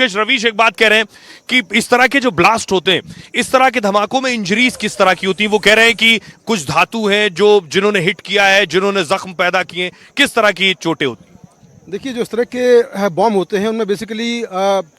रवीश एक बात कह रहे हैं कि इस तरह के जो ब्लास्ट होते हैं, इस तरह के धमाकों में इंजरीज किस तरह की होती है? वो कह रहे हैं कि कुछ धातु हैं जो जिन्होंने हिट किया है, जिन्होंने जख्म पैदा किए, किस तरह की चोटें होती हैं? देखिए, जो इस तरह के बॉम्ब होते हैं उनमें बेसिकली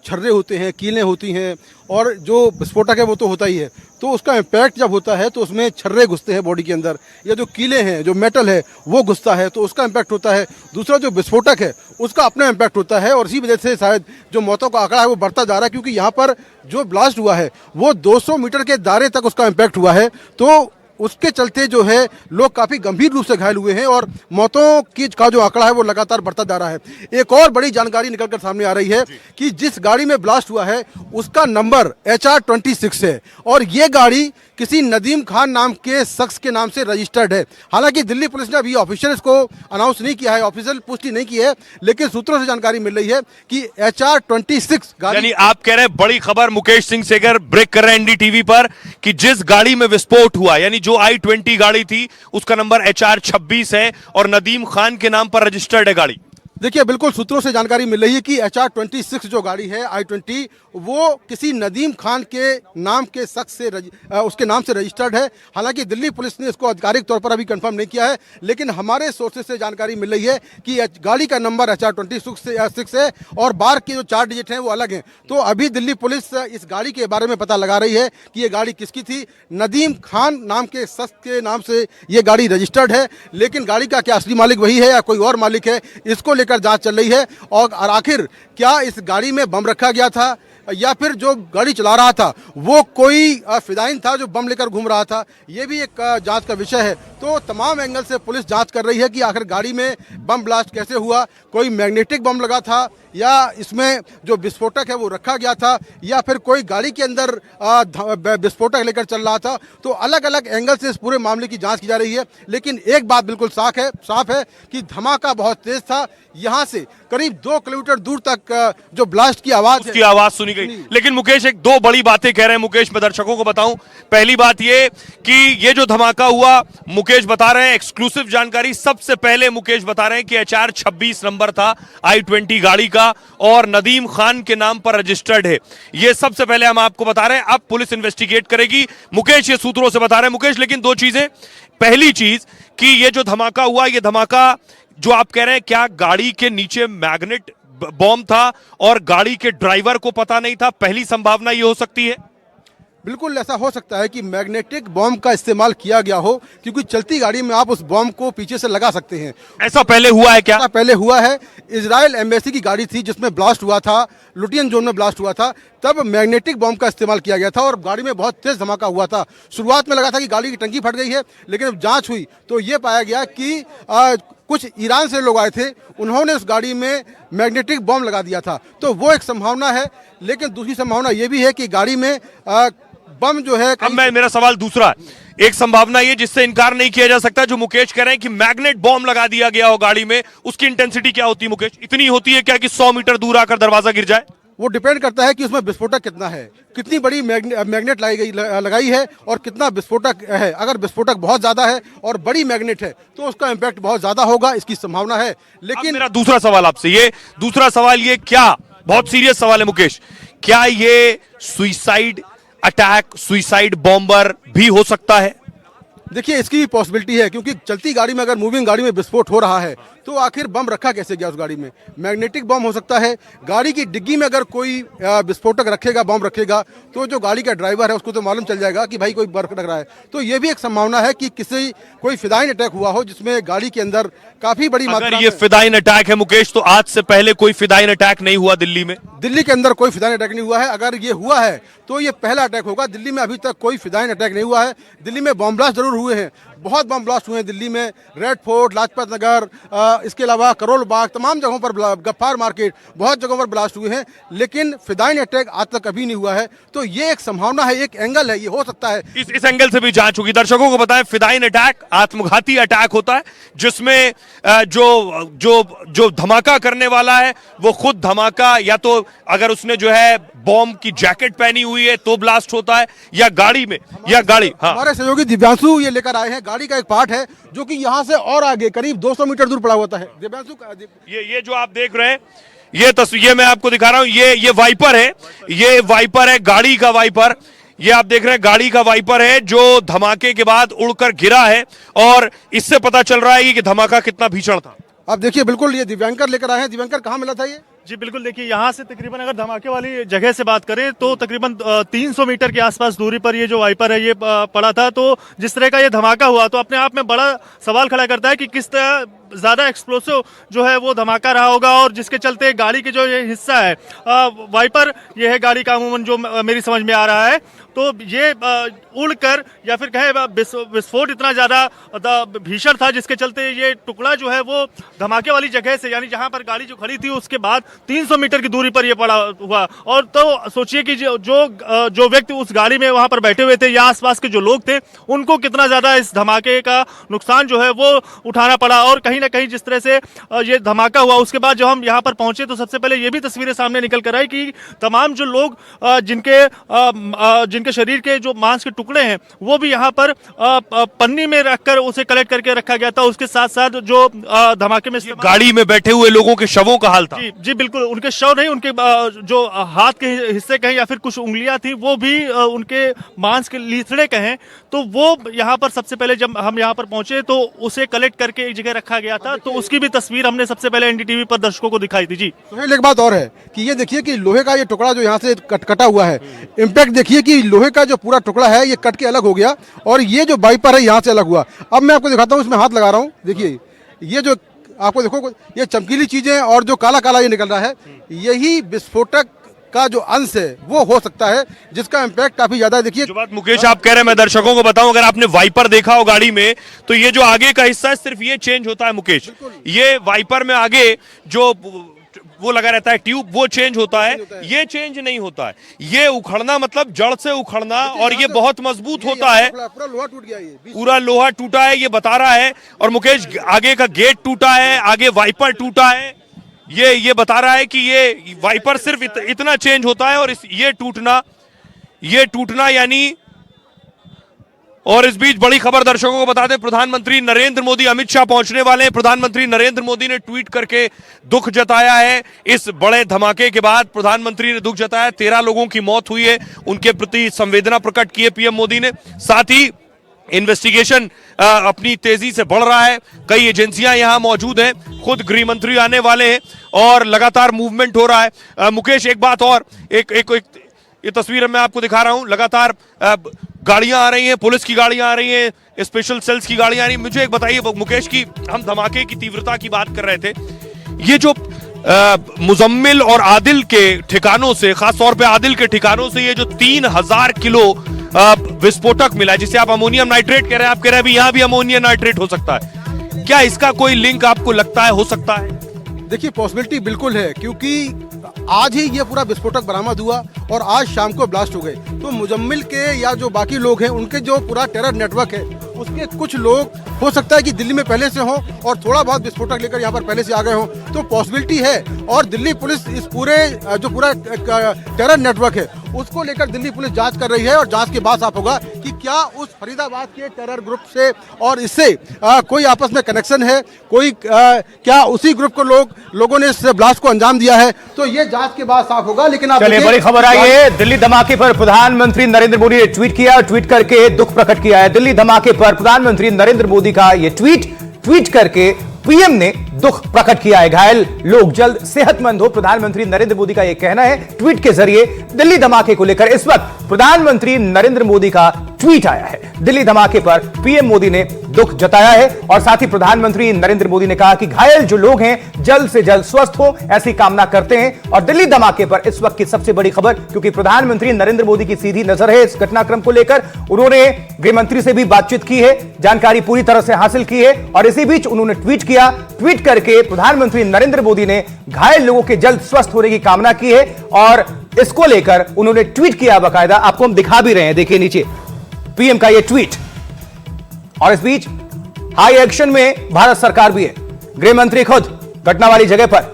छर्रे होते हैं, कीलें होती हैं, और जो विस्फोटक है वो तो होता ही है। तो उसका इम्पैक्ट जब होता है तो उसमें छर्रे घुसते हैं बॉडी के अंदर, या जो कीले हैं, जो मेटल है वो घुसता है तो उसका इम्पैक्ट होता है। दूसरा जो विस्फोटक है उसका अपना इम्पैक्ट होता है, और इसी वजह से शायद जो मौतों का आंकड़ा है वो बढ़ता जा रहा है, क्योंकि यहाँ पर जो ब्लास्ट हुआ है वो 200 मीटर के दायरे तक उसका इम्पैक्ट हुआ है। तो उसके चलते जो है लोग काफ़ी गंभीर रूप से घायल हुए हैं, और मौतों की का जो आंकड़ा है वो लगातार बढ़ता जा रहा है। एक और बड़ी जानकारी निकलकर सामने आ रही है कि जिस गाड़ी में ब्लास्ट हुआ है उसका नंबर HR-26 है, और ये गाड़ी किसी नदीम खान नाम के शख्स के नाम से रजिस्टर्ड है। हालांकि दिल्ली पुलिस ने अभी ऑफिशियल इसको अनाउंस नहीं किया है, ऑफिशियल पुष्टि नहीं की है, लेकिन सूत्रों से जानकारी मिल रही है कि HR-26 गाड़ी, यानी आप कह रहे हैं बड़ी खबर मुकेश सिंह सेगर ब्रेक कर रहे हैं NDTV पर कि जिस गाड़ी में विस्फोट हुआ, यानी जो I-20 गाड़ी थी, उसका नंबर HR-26 है और नदीम खान के नाम पर रजिस्टर्ड है गाड़ी। देखिए, बिल्कुल सूत्रों से जानकारी मिल रही है कि HR-26 जो गाड़ी है I-20 वो किसी नदीम खान के नाम के शख्स से उसके नाम से रजिस्टर्ड है। हालांकि दिल्ली पुलिस ने इसको आधिकारिक तौर पर अभी कंफर्म नहीं किया है, लेकिन हमारे सोर्सेज से जानकारी मिल रही है कि गाड़ी का नंबर HR-26 है और बार के जो 4 डिजिट हैं वो अलग हैं। तो अभी दिल्ली पुलिस इस गाड़ी के बारे में पता लगा रही है कि ये गाड़ी किसकी थी। नदीम खान नाम के शख्स के नाम से ये गाड़ी रजिस्टर्ड है, लेकिन गाड़ी का क्या असली मालिक वही है या कोई और मालिक है, इसको लेकर जांच चल रही है। और आखिर क्या इस गाड़ी में बम रखा गया था, या फिर जो गाड़ी चला रहा था वो कोई फिदाइन था जो बम लेकर घूम रहा था, ये भी एक जांच का विषय है। तो तमाम एंगल से पुलिस जांच कर रही है कि आखिर गाड़ी में बम ब्लास्ट कैसे हुआ, कोई मैग्नेटिक बम लगा था, या इसमें जो विस्फोटक है वो रखा गया था, या फिर कोई गाड़ी के अंदर विस्फोटक लेकर चल रहा था। तो अलग अलग एंगल से इस पूरे मामले की जांच की जा रही है, लेकिन एक बात बिल्कुल साफ है कि धमाका बहुत तेज था। यहाँ से करीब 2 किलोमीटर दूर तक जो ब्लास्ट की आवाज सुनी गई। लेकिन मुकेश एक दो बड़ी बातें कह रहे हैं। मुकेश, मैं दर्शकों को बताऊं, पहली बात ये कि ये जो धमाका हुआ, मुकेश बता रहे हैं एक्सक्लूसिव जानकारी, सबसे पहले मुकेश बता रहे हैं कि HR-26 नंबर था I-20 गाड़ी का और नदीम खान के नाम पर रजिस्टर्ड है। ये सबसे पहले हम आपको बता रहे हैं, अब पुलिस इन्वेस्टिगेट करेगी। मुकेश ये सूत्रों से बता रहे हैं। मुकेश, लेकिन 2 चीजें। पहली चीज कि ये जो धमाका हुआ, ये धमाका जो आप कह रहे हैं, क्या गाड़ी के नीचे मैग्नेट बॉम्ब था और गाड़ी के ड्राइवर को पता नहीं था? पहली संभावना ये हो सकती है। बिल्कुल ऐसा हो सकता है कि मैग्नेटिक बॉम्ब का इस्तेमाल किया गया हो, क्योंकि चलती गाड़ी में आप उस बॉम्ब को पीछे से लगा सकते हैं। ऐसा पहले हुआ है क्या? ऐसा पहले हुआ है। इजराइल एम्बेसी की गाड़ी थी जिसमें ब्लास्ट हुआ था, लुटियन जोन में ब्लास्ट हुआ था, तब मैग्नेटिक बॉम्ब का इस्तेमाल किया गया था और गाड़ी में बहुत तेज धमाका हुआ था। शुरुआत में लगा था कि गाड़ी की टंकी फट गई है, लेकिन जब जांच हुई तो ये पाया गया कि कुछ ईरान से लोग आए थे, उन्होंने उस गाड़ी में मैग्नेटिक बॉम्ब लगा दिया था। तो वो एक संभावना है, लेकिन दूसरी संभावना ये भी है कि गाड़ी में बम जो है। अब मेरा सवाल दूसरा है। एक संभावना ये जिससे इनकार नहीं किया जा सकता, जो मुकेश कह रहे हैं कि मैग्नेट बॉम्ब लगा दिया गया हो गाड़ी में, उसकी इंटेंसिटी क्या होती है मुकेश? इतनी होती है क्या कि 100 मीटर दूर आकर दरवाजा गिर जाए? वो डिपेंड करता है कि उसमें विस्फोटक कितना है, कितनी बड़ी मैग्नेट लगाई है और कितना विस्फोटक है। अगर विस्फोटक बहुत ज्यादा है और बड़ी मैग्नेट है तो उसका इम्पैक्ट बहुत ज्यादा होगा, इसकी संभावना है। लेकिन मेरा दूसरा सवाल आपसे, ये दूसरा सवाल ये, क्या बहुत सीरियस सवाल है मुकेश, क्या ये सुइसाइड अटैक, सुइसाइड बॉम्बर भी हो सकता है? देखिए, इसकी भी पॉसिबिलिटी है, क्योंकि चलती गाड़ी में अगर मूविंग गाड़ी में विस्फोट हो रहा है तो आखिर बम रखा कैसे गया उस गाड़ी में? मैग्नेटिक बम हो सकता है। गाड़ी की डिग्गी में अगर कोई विस्फोटक रखेगा, बम रखेगा, तो जो गाड़ी का ड्राइवर है उसको तो मालूम चल जाएगा कि भाई कोई बर्फ रख रहा है। तो ये भी एक संभावना है कि कोई फिदाइन अटैक हुआ हो जिसमें गाड़ी के अंदर काफी बड़ी मात्रा में। ये फिदाइन अटैक है मुकेश, तो आज से पहले कोई फिदाइन अटैक नहीं हुआ दिल्ली में? दिल्ली के अंदर कोई फिदाइन अटैक नहीं हुआ है। अगर ये हुआ है तो ये पहला अटैक होगा। दिल्ली में अभी तक कोई फिदाइन अटैक नहीं हुआ है। दिल्ली में बम ब्लास्ट जरूर हुए हैं, बहुत बम ब्लास्ट हुए हैं दिल्ली में, रेड फोर्ट, लाजपत नगर, इसके अलावा करोल बाग, तमाम जगहों पर, गफ्फार मार्केट, बहुत जगहों पर ब्लास्ट हुए हैं, लेकिन फिदाइन अटैक आज तक कभी नहीं हुआ है। तो ये एक संभावना है, एक एंगल है, ये हो सकता है। इस एंगल से भी जांच होगी। दर्शकों को बताएं, फिदाइन अटैक आत्मघाती अटैक होता है जिसमें जो धमाका करने वाला है वो खुद धमाका, या तो अगर उसने जो है बॉम्ब की जैकेट पहनी हुई है तो ब्लास्ट होता है, या गाड़ी में, या गाड़ी। हाँ, हमारे सहयोगी दिव्यांशु ये लेकर आए हैं। गाड़ी का एक पार्ट है जो कि यहाँ से और आगे करीब 200 मीटर दूर पड़ा हुआ है। दिव्यांशु, ये जो आप देख रहे हैं, ये तस्वीर ये मैं आपको दिखा रहा हूं, ये वाइपर है, ये वाइपर है, गाड़ी का वाइपर। ये आप देख रहे हैं गाड़ी का वाइपर है जो धमाके के बाद उड़कर गिरा है, और इससे पता चल रहा है कि धमाका कितना भीषण था। आप देखिए बिल्कुल ये दिव्यांकर लेकर आए हैं। दिव्यांकर, कहाँ मिला था ये? जी बिल्कुल, देखिए यहाँ से तकरीबन अगर धमाके वाली जगह से बात करें तो तकरीबन 300 मीटर के आसपास दूरी पर ये जो वाइपर है ये पड़ा था। तो जिस तरह का ये धमाका हुआ तो अपने आप में बड़ा सवाल खड़ा करता है कि किस तरह ज़्यादा एक्सप्लोसिव जो है वो धमाका रहा होगा, और जिसके चलते गाड़ी की जो ये हिस्सा है वाइपर, ये है गाड़ी का अमूमन जो मेरी समझ में आ रहा है, तो ये उड़कर या फिर कहे विस्फोट इतना ज़्यादा भीषण था जिसके चलते ये टुकड़ा जो है वो धमाके वाली जगह से, यानी जहां पर गाड़ी जो खड़ी थी उसके बाद 300 मीटर की दूरी पर ये पड़ा हुआ। और तो सोचिए कि जो व्यक्ति उस गाड़ी में वहां पर बैठे हुए थे या आसपास के जो लोग थे उनको कितना ज़्यादा इस धमाके का नुकसान जो है वो उठाना पड़ा। और कहीं ना कहीं जिस तरह से ये धमाका हुआ उसके बाद जब हम यहाँ पर पहुंचे तो सबसे पहले ये भी तस्वीरें सामने निकल कर आई कि तमाम जो लोग जिनके शरीर के जो मांस के टुकड़े हैं वो भी यहाँ पर पन्नी में रखकर उसे कलेक्ट करके रखा गया था। उसके साथ साथ जो धमाके में गाड़ी में बैठे हुए लोगों के शवों का हाल था। जी बिल्कुल, उनके शव नहीं, उनके जो हाथ के हिस्से कहें या फिर कुछ उंगलियां थी वो भी उनके मांस के लीथड़े कहें, तो वो यहाँ पर सबसे पहले जब हम यहाँ पर पहुंचे तो उसे कलेक्ट करके एक जगह रखा गया था। तो उसकी भी तस्वीर हमने सबसे पहले एनडीटीवी पर दर्शकों को दिखाई थी। जी सुहेल, एक बात और है कि ये देखिए कि लोहे का ये टुकड़ा जो यहाँ से कटा हुआ है, इम्पैक्ट देखिए कि लोहे का जो पूरा टुकड़ा है ये कट के अलग हो गया, और ये जो वाइपर है यहाँ से अलग हुआ। अब मैं आपको दिखाता हूँ, इसमें हाथ लगा रहा हूँ, देखिए ये जो आपको देखो ये चमकीली चीजें और जो काला काला ये निकल रहा है, यही विस्फोटक का जो अंश है वो हो सकता है जिसका इम्पैक्ट काफी ज्यादा है। देखिए जो बात मुकेश आप कह रहे हैं मैं दर्शकों को बताऊं, अगर आपने वाइपर देखा हो गाड़ी में तो ये जो आगे का हिस्सा है सिर्फ ये चेंज होता है मुकेश। ये वाइपर में आगे जो वो लगा रहता है ट्यूब, वो चेंज होता है, ये चेंज नहीं होता है। ये उखड़ना मतलब जड़ से उखड़ना, और ये बहुत मजबूत होता है। पूरा लोहा टूट गया, ये पूरा लोहा टूटा है ये बता रहा है। और मुकेश आगे का गेट टूटा है, आगे वाइपर टूटा है, ये बता रहा है कि ये वाइपर सिर्फ इतना चेंज होता है, और ये टूटना यानी। और इस बीच बड़ी खबर दर्शकों को बता दें, प्रधानमंत्री नरेंद्र मोदी अमित शाह पहुंचने वाले हैं। प्रधानमंत्री नरेंद्र मोदी ने ट्वीट करके दुख जताया है इस बड़े धमाके के बाद। प्रधानमंत्री ने दुख जताया, 13 लोगों की मौत हुई है, उनके प्रति संवेदना प्रकट की है पीएम मोदी ने। साथ ही इन्वेस्टिगेशन अपनी तेजी से बढ़ रहा है, कई एजेंसियां यहां मौजूद हैं, खुद गृह मंत्री आने वाले हैं, और लगातार मूवमेंट हो रहा है। मुकेश एक बात और, एक ये तस्वीर मैं आपको दिखा रहा हूं, लगातार गाड़ियां आ रही हैं, पुलिस की गाड़ियां आ रही हैं, स्पेशल सेल्स की गाड़ियां आ रही हैं। मुझे एक बताइए मुकेश की, हम धमाके की तीव्रता की बात कर रहे थे, ये जो मुजम्मिल और आदिल के ठिकानों से, खासतौर पे आदिल के ठिकानों से ये जो 3000 किलो विस्फोटक मिला, जिसे आप अमोनियम नाइट्रेट कह रहे हैं, आप कह रहे हैं अभी यहां भी अमोनियम नाइट्रेट हो सकता है, क्या इसका कोई लिंक आपको लगता है हो सकता है? देखिए पॉसिबिलिटी बिल्कुल है, क्योंकि आज ही ये पूरा विस्फोटक बरामद हुआ और आज शाम को ब्लास्ट हो गए। तो मुजम्मिल के या जो बाकी लोग हैं उनके जो पूरा टेरर नेटवर्क है उसके कुछ लोग हो सकता है कि दिल्ली में पहले से हों और थोड़ा बहुत विस्फोटक लेकर यहाँ पर पहले से आ गए हों, तो पॉसिबिलिटी है। और दिल्ली पुलिस इस पूरे जो पूरा टेरर नेटवर्क है उसको लेकर दिल्ली पुलिस जांच कर रही है, और जांच के बाद साफ होगा कि क्या उस फरीदाबाद के टेरर ग्रुप से और इससे कोई आपस में कनेक्शन है, कोई क्या उसी ग्रुप को लोगों ने इस ब्लास्ट को अंजाम दिया है, तो ये जांच के बाद साफ होगा। लेकिन आप चलिए बड़ी खबर आई है, दिल्ली धमाके पर प्रधानमंत्री नरेंद्र मोदी ने ट्वीट किया, ट्वीट करके दुख प्रकट किया है। दिल्ली धमाके पर प्रधानमंत्री नरेंद्र मोदी का यह ट्वीट करके पीएम ने दुख प्रकट किया है। घायल लोग जल्द सेहतमंद हो, प्रधानमंत्री नरेंद्र मोदी का यह कहना है। ट्वीट के जरिए दिल्ली धमाके को लेकर इस वक्त प्रधानमंत्री नरेंद्र मोदी का ट्वीट आया है। दिल्ली धमाके पर पीएम मोदी ने दुख जताया है, और साथ ही प्रधानमंत्री नरेंद्र मोदी ने कहा कि घायल जो लोग हैं जल्द से जल्द स्वस्थ हो, ऐसी कामना करते हैं। और दिल्ली धमाके पर इस वक्त की सबसे बड़ी खबर, क्योंकि प्रधानमंत्री नरेंद्र मोदी की सीधी नजर है इस घटनाक्रम को लेकर, उन्होंने गृह मंत्री से भी बातचीत की है, जानकारी पूरी तरह से हासिल की है, और इसी बीच उन्होंने ट्वीट किया। ट्वीट करके प्रधानमंत्री नरेंद्र मोदी ने घायल लोगों के जल्द स्वस्थ होने की कामना की है, और इसको लेकर उन्होंने ट्वीट किया बाकायदा, आपको हम दिखा भी रहे हैं, देखिए नीचे पीएम का यह ट्वीट। और इस बीच हाई एक्शन में भारत सरकार भी है, गृह मंत्री खुद घटना वाली जगह पर,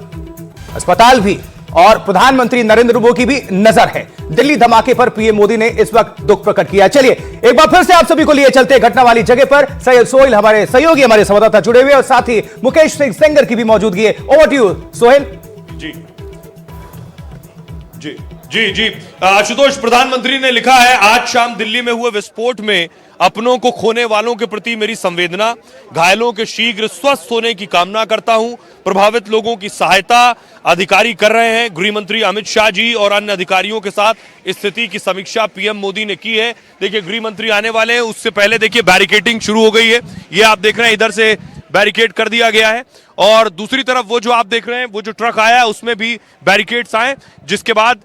अस्पताल भी, और प्रधानमंत्री नरेंद्र मोदी की भी नजर है। दिल्ली धमाके पर पीएम मोदी ने इस वक्त दुख प्रकट किया। चलिए एक बार फिर से आप सभी को लिए चलते हैं घटना वाली जगह पर। सैयद सोहेल हमारे सहयोगी, हमारे संवाददाता जुड़े हुए, और साथ ही मुकेश सिंह सेंगर की भी मौजूदगी है। Over to you Sohail. जी जी जी जी। आशुतोष, प्रधानमंत्री ने लिखा है, आज शाम दिल्ली में हुए विस्फोट में अपनों को खोने वालों के प्रति मेरी संवेदना, घायलों के शीघ्र स्वस्थ होने की कामना करता हूं, प्रभावित लोगों की सहायता अधिकारी कर रहे हैं। गृह मंत्री अमित शाह जी और अन्य अधिकारियों के साथ स्थिति की समीक्षा पीएम मोदी ने की है। देखिए, गृह मंत्री आने वाले हैं, उससे पहले देखिए बैरिकेडिंग शुरू हो गई है। ये आप देख रहे हैं, इधर से बैरिकेड कर दिया गया है और दूसरी तरफ वो जो आप देख रहे हैं, वो जो ट्रक आया है उसमें भी बैरिकेड्स आए, जिसके बाद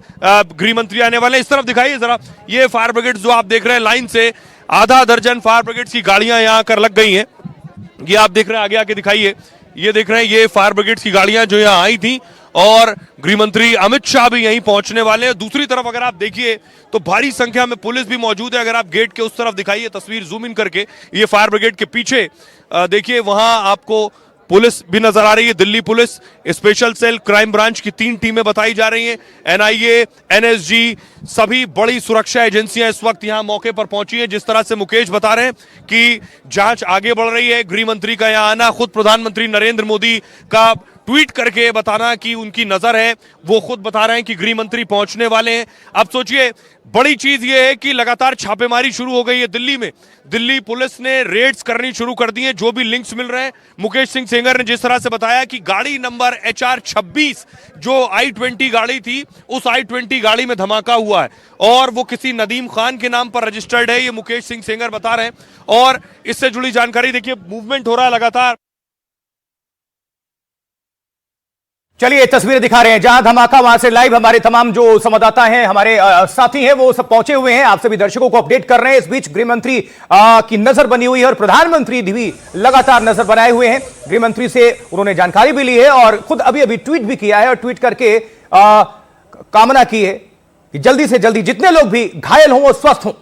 गृह मंत्री आने वाले हैं। इस तरफ दिखाइए जरा, ये फायर ब्रिगेड जो आप देख रहे हैं, लाइन से आधा दर्जन फायर ब्रिगेड की गाड़ियां यहां आकर लग गई हैं। ये आप देख रहे हैं, आगे आके दिखाइए, ये देख रहे हैं, ये फायर ब्रिगेड की गाड़ियां जो यहां आई थी और गृह मंत्री अमित शाह भी यहीं पहुंचने वाले हैं। दूसरी तरफ अगर आप देखिए तो भारी संख्या में पुलिस भी मौजूद है। अगर आप गेट के उस तरफ दिखाइए, तस्वीर जूम इन करके, ये फायर ब्रिगेड के पीछे देखिए, वहां आपको पुलिस भी नजर आ रही है। Delhi police special cell crime branch की 3 टीमें बताई जा रही हैं। एनआईए, एनएसजी, सभी बड़ी सुरक्षा एजेंसियां इस वक्त यहां मौके पर पहुंची हैं। जिस तरह से मुकेश बता रहे हैं कि जांच आगे बढ़ रही है, गृह मंत्री का यहां आना, खुद प्रधानमंत्री नरेंद्र मोदी का ट्वीट करके बताना कि उनकी नजर है, वो खुद बता रहे हैं कि गृह मंत्री पहुंचने वाले हैं। अब सोचिए, बड़ी चीज ये है कि लगातार छापेमारी शुरू हो गई है दिल्ली में। दिल्ली पुलिस ने रेड्स करनी शुरू कर दी है, जो भी लिंक्स मिल रहे हैं। मुकेश सिंह सेंगर ने जिस तरह से बताया कि गाड़ी नंबर HR 26 जो I-20 गाड़ी थी, उस I-20 गाड़ी में धमाका हुआ है और वो किसी नदीम खान के नाम पर रजिस्टर्ड है, ये मुकेश सिंह सेंगर बता रहे हैं। और इससे जुड़ी जानकारी देखिए, मूवमेंट हो रहा है लगातार। चलिए तस्वीरें दिखा रहे हैं जहां धमाका, वहां से लाइव हमारे तमाम जो संवाददाता हैं, हमारे साथी हैं, वो सब पहुंचे हुए हैं, आप सभी दर्शकों को अपडेट कर रहे हैं। इस बीच गृह मंत्री की नजर बनी हुई है और प्रधानमंत्री भी लगातार नजर बनाए हुए हैं। गृह मंत्री से उन्होंने जानकारी भी ली है और खुद अभी अभी ट्वीट भी किया है और ट्वीट करके कामना की है कि जल्दी से जल्दी जितने लोग भी घायल हों वो स्वस्थ हों।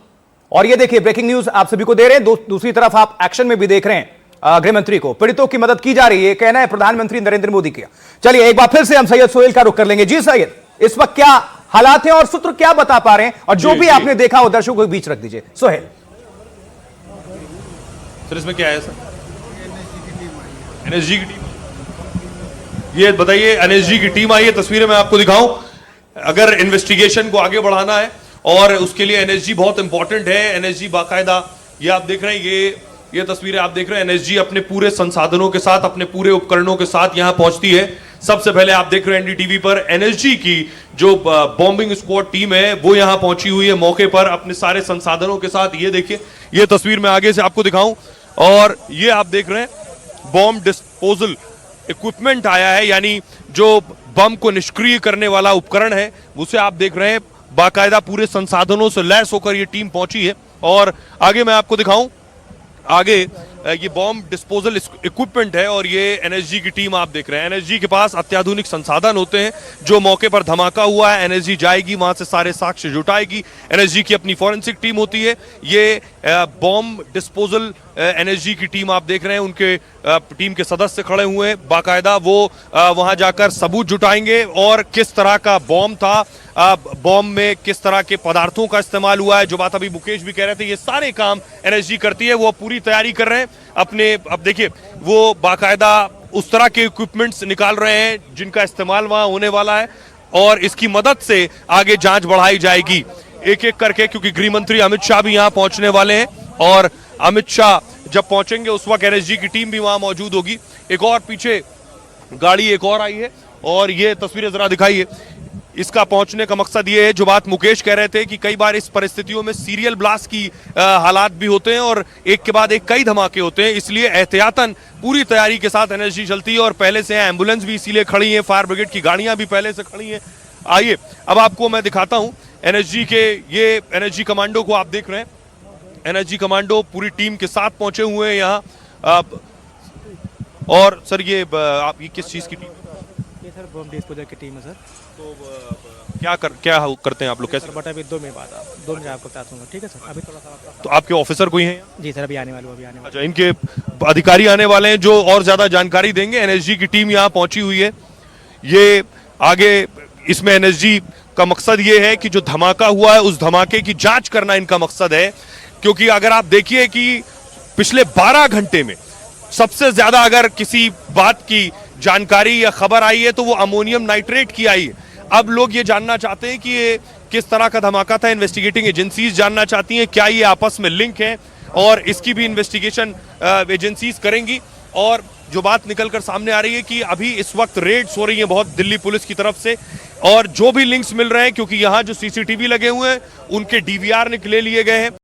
और ये देखिए, ब्रेकिंग न्यूज आप सभी को दे रहे हैं। दूसरी तरफ आप एक्शन में भी देख रहे हैं, गृह मंत्री को पीड़ितों की मदद की जा रही है, कहना है प्रधानमंत्री नरेंद्र मोदी का। चलिए एक बार फिर से हम सैयद सोहेल का रुख कर लेंगे। जी सैयद, इस वक्त क्या हालात हैं और सूत्र क्या बता पा रहे हैं, और जो भी आपने देखा वो दर्शकों के बीच रख दीजिए। सोहेल सर, इसमें क्या है सर? एनएसजी की टीम, ये बताइए, एनएसजी की टीम आई है, तस्वीरें मैं आपको दिखाऊं। अगर इन्वेस्टिगेशन को आगे बढ़ाना है और उसके लिए एनएसजी बहुत इंपॉर्टेंट है। एनएसजी बाकायदा, ये आप देख रहे हैं, ये तस्वीरें आप देख रहे हैं, एनएसजी अपने पूरे संसाधनों के साथ, अपने पूरे उपकरणों के साथ यहां पहुंचती है। सबसे पहले आप देख रहे हैं एनडीटीवी पर एनएसजी की जो बॉम्बिंग स्क्वाड टीम है वो यहां पहुंची हुई है मौके पर अपने सारे संसाधनों के साथ। ये देखिए, ये तस्वीर मैं आगे से आपको दिखाऊं, और ये आप देख रहे हैं बॉम्ब डिस्पोजल इक्विपमेंट आया है, यानी जो बम को निष्क्रिय करने वाला उपकरण है उसे आप देख रहे हैं। बाकायदा पूरे संसाधनों से लैस होकर ये टीम पहुंची है। और आगे मैं आपको दिखाऊं, आगे ये बॉम्ब डिस्पोजल इक्विपमेंट है और ये एनएसजी की टीम आप देख रहे हैं। एनएसजी के पास अत्याधुनिक संसाधन होते हैं। जो मौके पर धमाका हुआ है, एनएसजी जाएगी, वहां से सारे साक्ष्य जुटाएगी। एनएसजी की अपनी फॉरेंसिक टीम होती है। ये बॉम्ब डिस्पोजल एनएसजी की टीम आप देख रहे हैं, उनके टीम के सदस्य खड़े हुए हैं, बाकायदा वो वहां जाकर सबूत जुटाएंगे और किस तरह का बॉम्ब था, बॉम्ब में किस तरह के पदार्थों का इस्तेमाल हुआ है। जो बात अभी मुकेश भी कह रहे थे, ये सारे काम एनएसजी करती है, वो पूरी तैयारी कर रहे हैं अपने। अब देखिए, वो बाकायदा उस तरह के इक्विपमेंट्स निकाल रहे हैं जिनका इस्तेमाल वहां होने वाला है और इसकी मदद से आगे जांच बढ़ाई जाएगी एक एक करके, क्योंकि गृह मंत्री अमित शाह भी यहां पहुंचने वाले हैं और अमित शाह जब पहुंचेंगे उस वक्त एनएसजी की टीम भी वहां मौजूद होगी। एक और पीछे गाड़ी एक और आई है और ये तस्वीरें जरा दिखाइए। इसका पहुंचने का मकसद ये है, जो बात मुकेश कह रहे थे कि कई बार इस परिस्थितियों में सीरियल ब्लास्ट की हालात भी होते हैं और एक के बाद एक कई धमाके होते हैं, इसलिए एहतियातन पूरी तैयारी के साथ एनएसजी चलती है और पहले से एम्बुलेंस भी इसीलिए खड़ी है, फायर ब्रिगेड की गाड़ियां भी पहले से खड़ी हैं। आइए अब आपको मैं दिखाता हूं एनएसजी के, ये एनएसजी कमांडो को आप देख रहे हैं। एनएसजी कमांडो पूरी टीम के साथ पहुंचे हुए हैं यहाँ। और सर ये आप ये किस चीज की टीम? ये सर बॉम्ब डिस्पोजल की टीम है सर। तो क्या करते हैं आप लोग, कैसे? बट अभी 2 मिनट बाद दो मिनट आपको बता दूंगा, ठीक है सर? अभी थोड़ा सा तो आपके ऑफिसर कोई हैं? जी सर, अभी आने वाले, अभी आने वाले। अच्छा, इनके अधिकारी आने वाले हैं जो और ज्यादा जानकारी देंगे। एनएसजी की टीम यहाँ पहुंची हुई है। ये आगे इसमें एनएसजी का मकसद ये है कि जो धमाका हुआ है उस धमाके की जांच करना इनका मकसद है, क्योंकि अगर आप देखिए कि पिछले 12 घंटे में सबसे ज्यादा अगर किसी बात की जानकारी या खबर आई है तो वो अमोनियम नाइट्रेट की आई है। अब लोग ये जानना चाहते हैं कि ये किस तरह का धमाका था। इन्वेस्टिगेटिंग एजेंसीज जानना चाहती हैं क्या ये आपस में लिंक है, और इसकी भी इन्वेस्टिगेशन एजेंसीज करेंगी। और जो बात निकलकर सामने आ रही है कि अभी इस वक्त रेड्स हो रही है बहुत दिल्ली पुलिस की तरफ से, और जो भी लिंक्स मिल रहे हैं, क्योंकि यहाँ जो सीसीटीवी लगे हुए हैं उनके डीवीआर ले लिए गए हैं।